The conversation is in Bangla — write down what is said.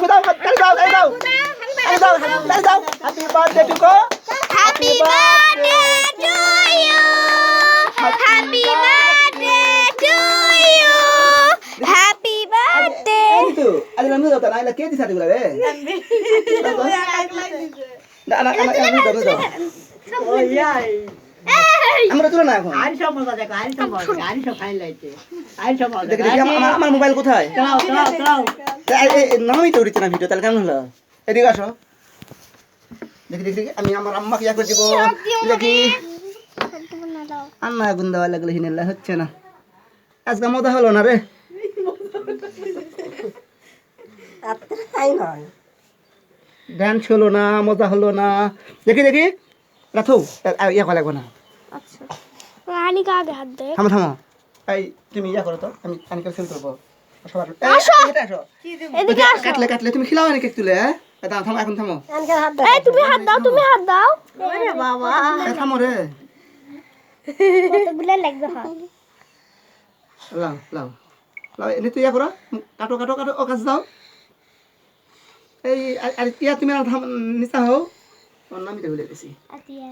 দাও তালি দাও এই দাও তালি দাও happy birthday to go Happy birthday to you. Happy birthday to you. Happy birthday. এই তো আরে নাম দাও তা নাইলা কে দিছা দিলা রে না না আমি দাও আমরা তুলো না এখন দেখি দেখি আমার মোবাইল কোথায় নামই তো উঠছে না ভিডিও তাহলে কেমন হলো এদিকে আসো দেখি দেখি দেখি আমি আমার আম্মাকে ইয়া করে দিব দেখি আন্না আগুন দেওয়া লাগলে হিনেলা হচ্ছে না আজকে মজা হলো না রে ড্যান্স হলো না মজা হলো না দেখি দেখি রাখো ইয়া করা লাগবে না अच्छा रानी का आगे हाथ दे থামো থামো এই তুমি ইয়া করো তো আমি আনিকে সেল করবো সবার এটা আসো এদিকে আসো কাটলে কাটলে তুমি খিলাও আনি কেক তুলে হ্যাঁ দাও থামো এখন থামো এই তুমি হাত দাও আরে বাবা থামো রে কতগুলো লাগবে হাত লাও লাও লাও এনে তুই ইয়া করো কাটো কাটো কাটো ও কাজ দাও এই আর ইয়া তুমি নিচা হও ওর নামই তো ভুলে গেছি আতিয়া